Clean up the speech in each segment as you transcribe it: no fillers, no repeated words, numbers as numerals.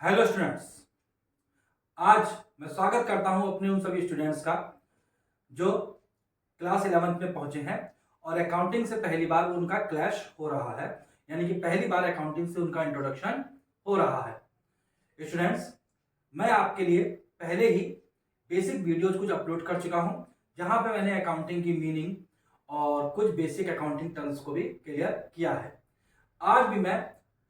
Hello students. आज मैं स्वागत करता हूं अपने उन सभी स्टूडेंट्स का जो क्लास 11th में पहुंचे हैं और अकाउंटिंग से पहली बार उनका क्लैश हो रहा है, यानी कि पहली बार अकाउंटिंग से उनका इंट्रोडक्शन हो रहा है। स्टूडेंट्स, मैं आपके लिए पहले ही बेसिक वीडियोज कुछ अपलोड कर चुका हूं, जहां पे मैंने अकाउंटिंग की मीनिंग और कुछ बेसिक अकाउंटिंग टर्म्स को भी क्लियर किया है। आज भी मैं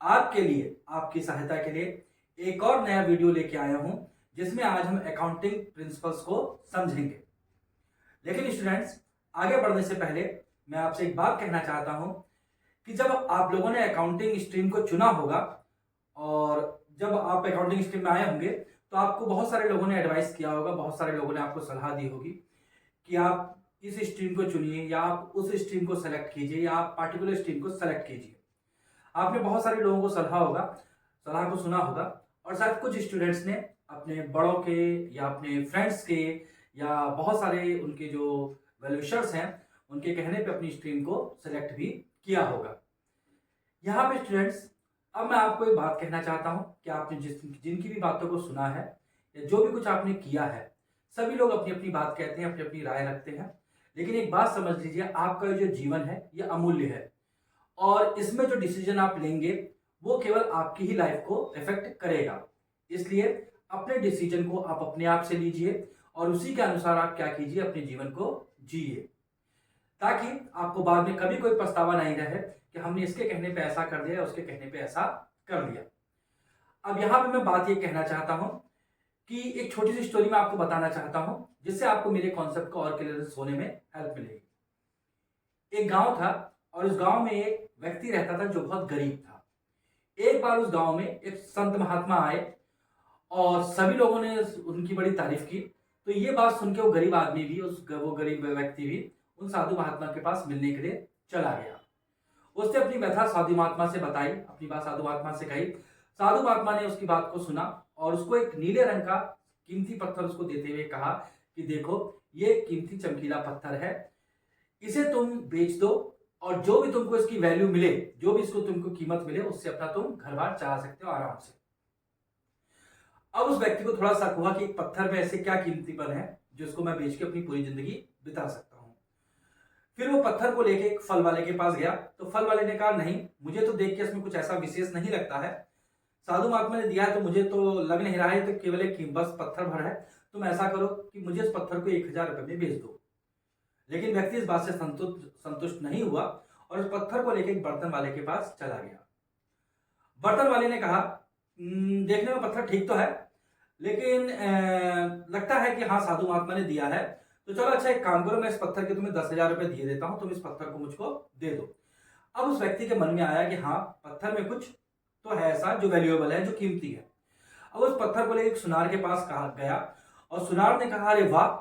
आपके लिए, आपकी सहायता के लिए एक और नया वीडियो लेके आया हूं, जिसमें आज हम अकाउंटिंग प्रिंसिपल्स को समझेंगे। लेकिन स्टूडेंट्स, आगे बढ़ने से पहले मैं आपसे एक बात कहना चाहता हूं कि जब आप लोगों ने अकाउंटिंग स्ट्रीम को चुना होगा और जब आप अकाउंटिंग स्ट्रीम में आए होंगे तो आपको बहुत सारे लोगों ने एडवाइस किया होगा, बहुत सारे लोगों ने आपको सलाह दी होगी कि आप इस स्ट्रीम को चुनिए या आप उस स्ट्रीम को सेलेक्ट कीजिए या आप पार्टिकुलर स्ट्रीम को सेलेक्ट कीजिए। आपने बहुत सारे लोगों को सलाह को सुना होगा और शायद कुछ स्टूडेंट्स ने अपने बड़ों के या अपने फ्रेंड्स के या बहुत सारे उनके जो वेलविशर्स हैं उनके कहने पे अपनी स्ट्रीम को सेलेक्ट भी किया होगा। यहाँ पे स्टूडेंट्स, अब मैं आपको एक बात कहना चाहता हूँ कि आपने जिनकी भी बातों को सुना है या जो भी कुछ आपने किया है, सभी लोग अपनी अपनी बात कहते हैं, अपनी अपनी राय रखते हैं। लेकिन एक बात समझ लीजिए, आपका जो जीवन है ये अमूल्य है और इसमें जो डिसीजन आप लेंगे वो केवल आपकी ही लाइफ को इफेक्ट करेगा। इसलिए अपने डिसीजन को आप अपने आप से लीजिए और उसी के अनुसार आप क्या कीजिए, अपने जीवन को जिए, ताकि आपको बाद में कभी कोई पछतावा नहीं रहे कि हमने इसके कहने पे ऐसा कर दिया, उसके कहने पे ऐसा कर दिया। अब यहां पे मैं बात ये कहना चाहता हूं कि एक छोटी सी स्टोरी मैं आपको बताना चाहता हूं, जिससे आपको मेरे कॉन्सेप्ट को और क्लियर होने में हेल्प मिलेगी। एक गांव था और उस गांव में एक व्यक्ति रहता था जो बहुत गरीब था। एक बार उस गांव में एक संत महात्मा आए और सभी लोगों ने उनकी बड़ी तारीफ की। तो ये बात सुन के वो गरीब आदमी भी, वो गरीब व्यक्ति भी उन साधु महात्मा के पास मिलने के लिए चला गया। उसने अपनी व्यथा साधु महात्मा से बताई, अपनी बात साधु महात्मा से कही। साधु महात्मा ने उसकी बात को सुना और उसको एक नीले रंग का कीमती पत्थर उसको देते हुए कहा कि देखो, ये कीमती चमकीला पत्थर है, इसे तुम बेच दो और जो भी तुमको इसकी वैल्यू मिले, जो भी इसको तुमको कीमत मिले, उससे अपना तुम घर बार चला सकते हो आराम से। अब उस व्यक्ति को थोड़ा शक हुआ कि एक पत्थर में ऐसे क्या कीमतीपन है जो इसको मैं बेच के अपनी पूरी जिंदगी बिता सकता हूं। फिर वो पत्थर को लेके एक फल वाले के पास गया। तो फल वाले ने कहा, नहीं, मुझे तो देख के इसमें कुछ ऐसा विशेष नहीं लगता है। साधु महात्मा ने दिया है तो मुझे तो लग नहीं रहा है, तो केवल एक बस पत्थर भर है। तुम ऐसा करो कि मुझे इस पत्थर को 1000 रुपए में बेच दो। लेकिन व्यक्ति इस बात से संतुष्ट नहीं हुआ और उस पत्थर को लेकर एक बर्तन वाले के पास चला गया। बर्तन वाले ने कहा, देखने में पत्थर ठीक तो है, लेकिन लगता है कि हाँ, साधु महात्मा ने दिया है, तो चलो अच्छा एक काम करो, मैं इस पत्थर के तुम्हें 10,000 रुपए दिए देता हूं, तुम इस पत्थर को मुझको दे दो। अब उस व्यक्ति के मन में आया कि हाँ, पत्थर में कुछ तो है ऐसा जो वैल्यूएबल है, जो कीमती है। अब उस पत्थर को लेकर सुनार के पास कहा गया और सुनार ने कहा, अरे वाह,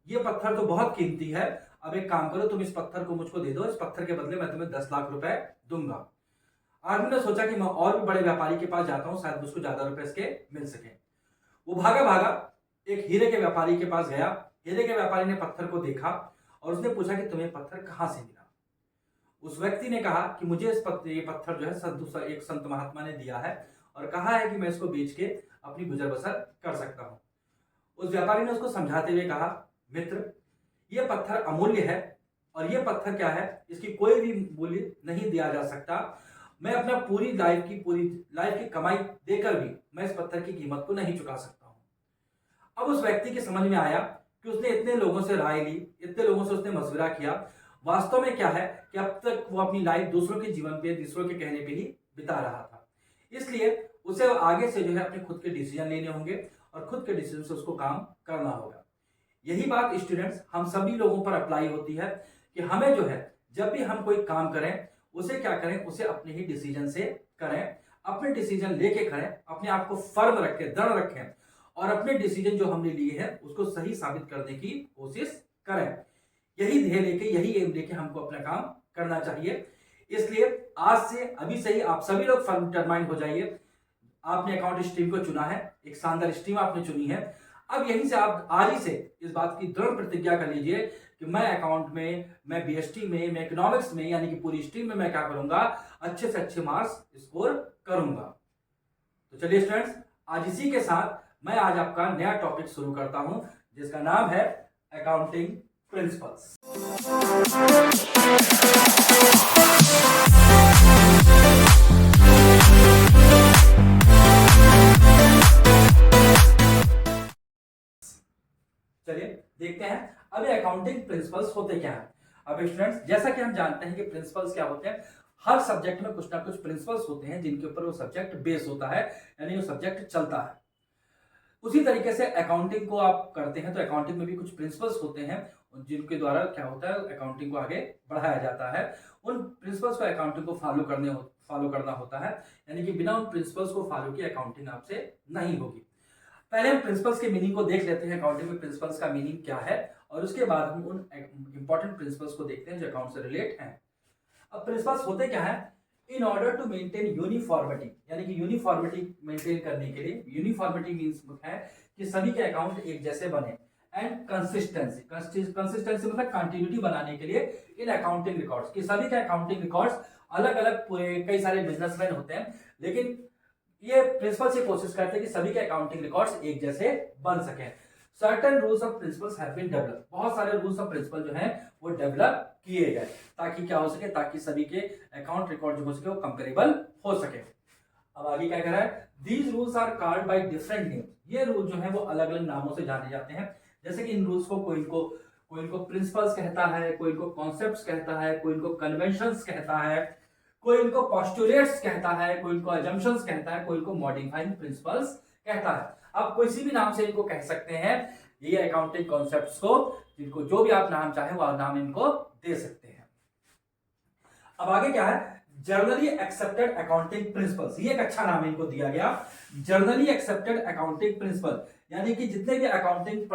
ये पत्थर तो बहुत कीमती है, अब एक काम करो, तुम इस पत्थर को मुझको दे दो, इस पत्थर के बदले मैं तुम्हें 10 लाख रुपए दूंगा। आदमी ने सोचा कि मैं और भी बड़े व्यापारी के पास जाता हूं, शायद मुझको ज्यादा रुपए इसके मिल सके। वो भागा भागा एक हीरे के व्यापारी के पास गया। हीरे के व्यापारी ने पत्थर को देखा और उसने पूछा कि तुम्हें पत्थर कहां से मिला। उस व्यक्ति ने कहा कि मुझे ये पत्थर जो है एक संत महात्मा ने दिया है और कहा है कि मैं इसको बेच के अपनी गुजर बसर कर सकता हूं। उस व्यापारी ने उसको समझाते हुए कहा, मित्र, ये पत्थर अमूल्य है और ये पत्थर क्या है, इसकी कोई भी मूल्य नहीं दिया जा सकता। मैं अपना पूरी लाइफ की कमाई देकर भी मैं इस पत्थर की कीमत को नहीं चुका सकता हूं। अब उस व्यक्ति के समझ में आया कि उसने इतने लोगों से राय ली, इतने लोगों से उसने मशवरा किया, वास्तव में क्या है कि अब तक वो अपनी लाइफ दूसरों के जीवन पे, दूसरों के कहने पे ही बिता रहा था। इसलिए उसे आगे से जो है अपने खुद के डिसीजन लेने होंगे और खुद के डिसीजन से उसको काम करना होगा। यही बात स्टूडेंट्स हम सभी लोगों पर अप्लाई होती है कि हमें जो है, जब भी हम कोई काम करें, उसे क्या करें, उसे अपने ही डिसीजन से करें, अपने डिसीजन लेके करें, अपने आप को फर्म रखें, दृढ़ रखें और अपने डिसीजन जो हमने लिए हैं उसको सही साबित करने की कोशिश करें। यही ध्येय लेके, यही एम लेके हमको अपना काम करना चाहिए। इसलिए आज से, अभी से ही आप सभी लोग फर्म डिटरमाइंड हो जाइए। आपने अकाउंट स्ट्रीम को चुना है, एक शानदार स्ट्रीम आपने चुनी है। अब यहीं से आप आज ही से इस बात की दृढ़ प्रतिज्ञा कर लीजिए कि मैं अकाउंट में, मैं बीएसटी में, मैं इकोनॉमिक्स में, यानी कि पूरी स्ट्रीम में मैं क्या करूंगा, अच्छे से अच्छे मार्क्स स्कोर करूंगा। तो चलिए स्टूडेंट्स, आज इसी के साथ मैं आज आपका नया टॉपिक शुरू करता हूं जिसका नाम है अकाउंटिंग प्रिंसिपल्स। चलिए देखते हैं अब ये अकाउंटिंग प्रिंसिपल्स होते क्या है। अब स्टूडेंट्स, जैसा कि हम जानते हैं कि प्रिंसिपल्स क्या होते हैं, हर सब्जेक्ट में कुछ ना कुछ प्रिंसिपल्स होते हैं जिनके ऊपर वो सब्जेक्ट बेस होता है, यानी वो सब्जेक्ट चलता है। उसी तरीके से अकाउंटिंग को आप करते हैं तो अकाउंटिंग में भी कुछ प्रिंसिपल्स होते हैं जिनके द्वारा क्या होता है, अकाउंटिंग को आगे बढ़ाया जाता है। उन प्रिंसिपल्स को अकाउंटिंग को फॉलो करना होता है, यानी कि बिना उन प्रिंसिपल्स को फॉलो किए अकाउंटिंग आपसे नहीं होगी। पहले हम प्रिंसिपल्स के मीनिंग को देख लेते हैं, अकाउंटिंग में प्रिंसिपल्स का मीनिंग क्या है, और उसके बाद हम उन इंपॉर्टेंट प्रिंसिपल्स को देखते हैं जो अकाउंट से रिलेट हैं। अब प्रिंसिपल्स होते क्या है? In order to maintain uniformity, यानी कि यूनिफॉर्मिटी मेंटेन करने के लिए, यूनिफॉर्मिटी मींस है कि सभी के अकाउंट एक जैसे बने, एंड कंसिस्टेंसी, कंसिस्टेंसी मतलब कंटिन्यूटी बनाने के लिए इन अकाउंटिंग रिकॉर्ड्स, कि सभी के अकाउंटिंग रिकॉर्ड्स अलग अलग, कई सारे बिजनेसमैन होते हैं, लेकिन ये प्रिंसिपल से कोशिश करते हैं कि सभी के अकाउंटिंग रिकॉर्ड्स एक जैसे बन सके। Certain rules of principles have been developed, बहुत सारे रूल्स ऑफ प्रिंसिपल जो हैं वो डेवलप किए गए ताकि क्या हो सके, ताकि सभी के अकाउंट रिकॉर्ड जो हो सके वो कंपेरेबल हो सके। अब आगे क्या कह रहा है? These rules are called by different name, ये रूल जो है वो अलग अलग नामों से जाने जाते हैं। जैसे कि इन रूल्स को कोई इनको प्रिंसिपल्स कहता है, कोई इनको कॉन्सेप्ट्स कहता है, कोई इनको कन्वेंशंस कहता है, कोई इनको पोस्टुलेट्स कहता है, कोई इनको अजम्पशंस कहता है, कोई इनको मॉडिफाइंग प्रिंसिपल्स कहता है। आप कोई सी भी नाम से इनको कह सकते हैं, ये अकाउंटिंग कॉन्सेप्ट्स को, जिनको जो भी आप नाम चाहे वो नाम इनको दे सकते हैं। अब आगे क्या है? जर्नली एक्सेप्टेड अकाउंटिंग प्रिंसिपल्स, ये एक अच्छा नाम इनको दिया गया, जर्नली एक्सेप्टेड अकाउंटिंग प्रिंसिपल, यानी कि जितने भी अकाउंटिंग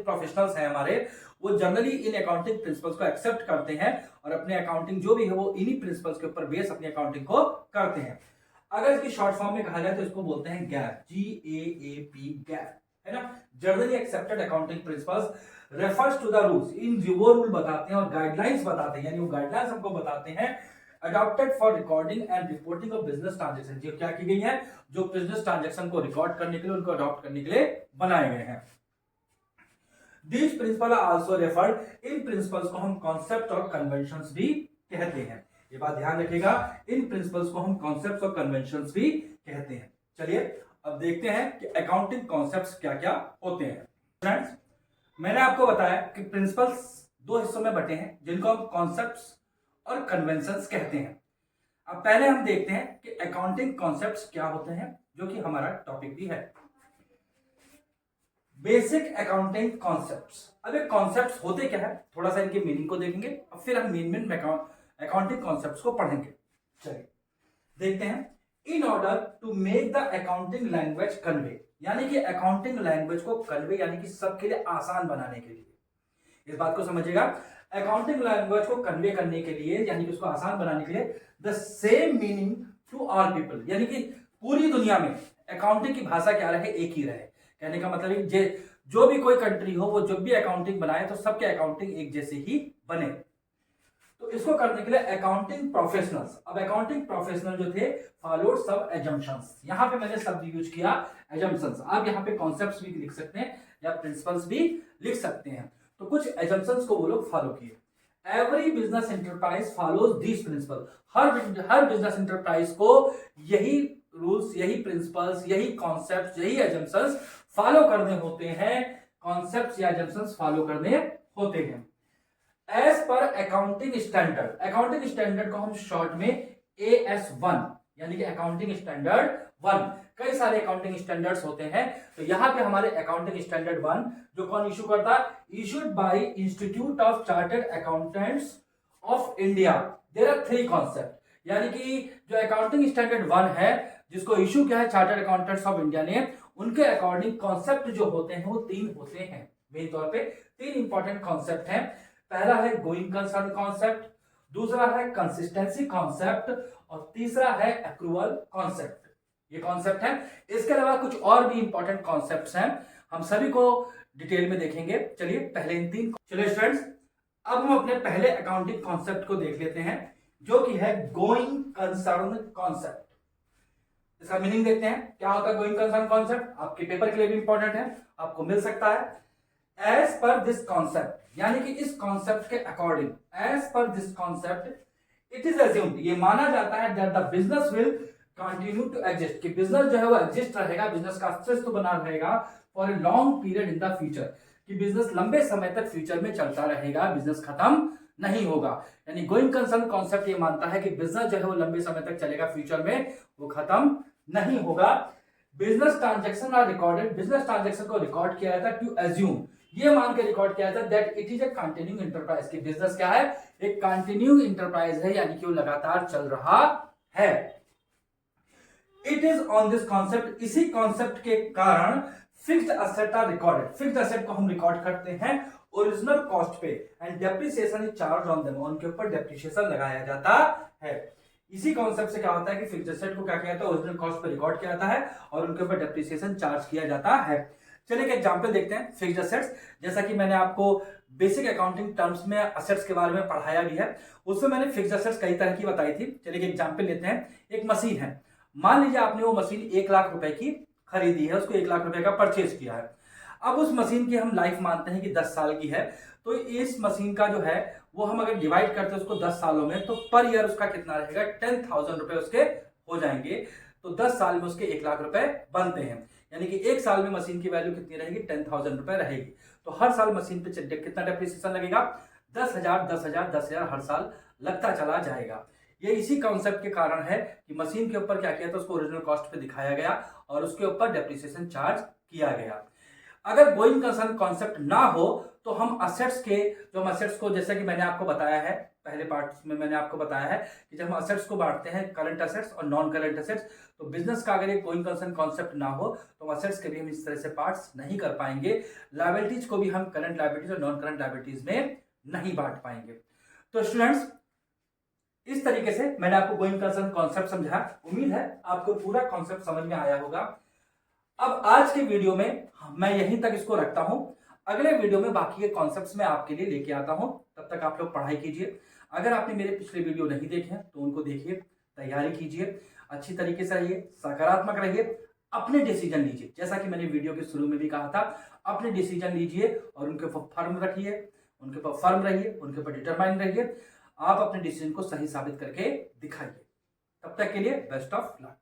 प्रोफेशनल्स हैं हमारे, वो जनरली इन अकाउंटिंग प्रिंसिपल्स को एक्सेप्ट करते हैं और अपने अकाउंटिंग जो भी है वो इन्हीं प्रिंसिपल्स के ऊपर बेस अपनी अकाउंटिंग को करते हैं। अगर इसकी शॉर्ट फॉर्म में कहा जाए तो इसको बोलते हैं गैप, GAAP, गैप, है ना। Generally accepted accounting principles refers to the rules, in वो रूल बताते हैं और गाइडलाइंस बताते हैं, यानी वो गाइडलाइंस हमको बताते हैं adopted for recording and reporting of business transaction, जो क्या की गई है, जो बिजनेस ट्रांजैक्शन को रिकॉर्ड करने के लिए, उनको अडॉप्ट करने के लिए बनाए गए हैं। These principles are also referred, in principles को हम कॉन्सेप्ट और कन्वेंशंस भी कहते हैं। ये बात ध्यान रखिएगा, इन प्रिंसिपल्स को हम कॉन्सेप्ट्स और कन्वेंशंस भी कहते हैं। चलिए अब देखते हैं कि अकाउंटिंग कॉन्सेप्ट्स क्या क्या होते हैं। फ्रेंड्स, मैंने आपको बताया कि प्रिंसिपल्स दो हिस्सों में बटे हैं जिनको हम कॉन्सेप्ट्स और कन्वेंशंस कहते हैं। अब पहले हम देखते हैं कि अकाउंटिंग कॉन्सेप्ट्स क्या होते हैं, जो कि हमारा टॉपिक भी है। Basic accounting concepts. अब ये कॉन्सेप्ट्स होते क्या है, थोड़ा सा इनके मीनिंग को देखेंगे, अब फिर हम मेन अकाउंटिंग कॉन्सेप्ट्स को पढ़ेंगे। चलिए देखते हैं। In order to make the accounting language convey, यानी कि अकाउंटिंग लैंग्वेज को कन्वे, यानी कि सबके लिए आसान बनाने के लिए, इस बात को समझिएगा, अकाउंटिंग लैंग्वेज को कन्वे करने के लिए, यानी कि उसको आसान बनाने के लिए, the same meaning to all people, यानी कि पूरी दुनिया में अकाउंटिंग की भाषा क्या रहे, एक ही रहे। कहने का मतलब है जो भी कोई कंट्री हो, वो जब भी अकाउंटिंग बनाए तो सबके अकाउंटिंग एक जैसे ही बने। तो इसको करने के लिए अकाउंटिंग प्रोफेशनल्स, अब अकाउंटिंग प्रोफेशनल जो थे, फॉलोड सब एजम्पशंस, यहां पे मैंने शब्द यूज किया एजम्पशंस। आप यहां पे कॉन्सेप्ट्स भी लिख सकते हैं या प्रिंसिपल्स भी लिख सकते हैं। तो कुछ एजम्पशंस को वो लोग फॉलो किए। Every business enterprise follows this principle, her business enterprise को यही रूल्स, यही प्रिंसिपल्स, यही कॉन्सेप्ट्स, यही एजम्पशंस फॉलो करने होते हैं, कॉन्सेप्ट्स या एजम्पशंस फॉलो करने होते हैं। As per accounting standard, accounting standard को हम शॉर्ट में AS1, यानी कि अकाउंटिंग स्टैंडर्ड 1, कई सारे अकाउंटिंग स्टैंडर्ड्स होते हैं। तो यहाँ पे हमारे अकाउंटिंग स्टैंडर्ड 1 जो कौन इशू करता है, issued by Institute of Chartered Accountants of India. There are 3 concept, यानी कि जो अकाउंटिंग स्टैंडर्ड 1 है, जिसको इशू किया है चार्टर्ड अकाउंटेंट्स ऑफ इंडिया ने, उनके अकॉर्डिंग कॉन्सेप्ट जो होते हैं वो 3 होते हैं। मेन तौर पे 3 इंपॉर्टेंट कॉन्सेप्ट हैं। पहला है गोइंग कंसर्न कॉन्सेप्ट, दूसरा है कंसिस्टेंसी कॉन्सेप्ट, और तीसरा है अक्रूवल कॉन्सेप्ट। ये कॉन्सेप्ट है। इसके अलावा कुछ और भी इंपॉर्टेंट कॉन्सेप्ट्स हैं, हम सभी को डिटेल में देखेंगे। चलिए पहले इन 3, चलिए स्टूडेंट्स अब हम अपने पहले अकाउंटिंग कॉन्सेप्ट को देख लेते हैं, जो कि है गोइंग कंसर्न कॉन्सेप्ट। इसका मीनिंग देखते हैं क्या होता है गोइंग कंसर्न कॉन्सेप्ट, आपके पेपर के लिए भी इंपॉर्टेंट है, आपको मिल सकता है। एज पर दिस कॉन्सेप्ट, यानी कि इस कॉन्सेप्ट के according, as per this concept it is assumed, ये माना जाता है that the business will continue to exist, कि बिजनेस जो है वो एग्जिस्ट रहेगा, बिजनेस का अस्तित्व बना रहेगा for a long period in the future, कि बिजनेस लंबे समय तक फ्यूचर में चलता रहेगा, बिजनेस खत्म नहीं होगा। यानी गोइंग कंसर्न कॉन्सेप्ट ये मानता है कि बिजनेस जो है वो लंबे समय तक चलेगा, फ्यूचर में वो खत्म नहीं होगा। Business transaction are recorded, business transaction को रिकॉर्ड किया जाता है टू एज्यूम, ये मान के रिकॉर्ड किया जाता है that it is a continuing enterprise, कि बिजनेस क्या है, एक कंटिन्यूइंग एंटरप्राइज है, यानी कि वो लगातार चल रहा है। It is on this concept, इसी कॉन्सेप्ट के कारण fixed asset are recorded, fixed asset को हम रिकॉर्ड करते हैं ओरिजिनल कॉस्ट पे, and depreciation is charge on them, उनके ऊपर डेप्रिसिएशन लगाया जाता है। इसी कॉन्सेप्ट से क्या होता है कि फिक्स्ड असेट को क्या किया जाता है, ओरिजिनल कॉस्ट पे रिकॉर्ड किया जाता है और उनके ऊपर डेप्रिसिएशन चार्ज किया जाता है। चलिए एक एग्जांपल देखते हैं फिक्स्ड असेट्स, जैसा कि मैंने आपको बेसिक अकाउंटिंग टर्म्स में असेट्स के बारे में पढ़ाया भी है, उसमें मैंने फिक्स्ड असेट्स कई तरह की बताई थी। चलिए एक एग्जांपल लेते हैं, एक मशीन है, मान लीजिए आपने वो मशीन 1 लाख रुपए की खरीदी है, उसको 1 लाख रुपए का परचेज किया है। अब उस मशीन की हम लाइफ मानते हैं कि 10 साल की है, तो इस मशीन का जो है वो हम अगर डिवाइड करते हैं उसको 10 सालों में, तो पर ईयर उसका कितना रहेगा, 10,000 रुपए उसके हो जाएंगे। तो 10 साल में उसके 1 लाख रुपए बनते हैं, यानी कि 1 साल में मशीन की वैल्यू कितनी रहेगी, 10,000 रुपए रहेगी। तो हर साल मशीन पे कितना डेप्रिसिएशन लगेगा, 10,000 10,000 10,000 हर साल लगता चला जाएगा। ये इसी कॉन्सेप्ट के कारण है कि मशीन के ऊपर क्या किया था, उसको ओरिजिनल कॉस्ट पे दिखाया गया और उसके ऊपर डेप्रिसिएशन चार्ज किया गया। अगर गोइंग कंसर्न कॉन्सेप्ट ना हो तो हम असेट्स के, जो हम असेट्स को, जैसे कि मैंने आपको बताया है पहले पार्ट में, मैंने आपको बताया है कि जब हम असेट्स को बांटते हैं करंट असेट्स और नॉन करंट असेट्स, तो बिजनेस का अगर एक गोइंग कंसर्न कॉन्सेप्ट ना हो तो असेट्स के भी हम इस तरह से पार्ट्स नहीं कर पाएंगे, लायबिलिटीज को भी हम करंट लायबिलिटीज और नॉन करंट लायबिलिटीज में नहीं बांट पाएंगे। तो स्टूडेंट्स, इस तरीके से मैंने आपको गोइंग कंसर्न कॉन्सेप्ट समझा, उम्मीद है आपको पूरा कॉन्सेप्ट समझ में आया होगा। अब आज के वीडियो में मैं यहीं तक इसको रखता हूं, अगले वीडियो में बाकी के कॉन्सेप्ट्स मैं आपके लिए लेके आता हूं, तब तक आप लोग पढ़ाई कीजिए। अगर आपने मेरे पिछले वीडियो नहीं देखे हैं तो उनको देखिए, तैयारी कीजिए, अच्छी तरीके से रहिए, सकारात्मक रहिए, अपने डिसीजन लीजिए, जैसा कि मैंने वीडियो के शुरू में भी कहा था, अपने डिसीजन लीजिए और उनके ऊपर फर्म रखिए, उनके ऊपर फर्म रहिए, उनके ऊपर डिटरमाइन रहिए, आप अपने डिसीजन को सही साबित करके दिखाइए। तब तक के लिए बेस्ट ऑफ लक।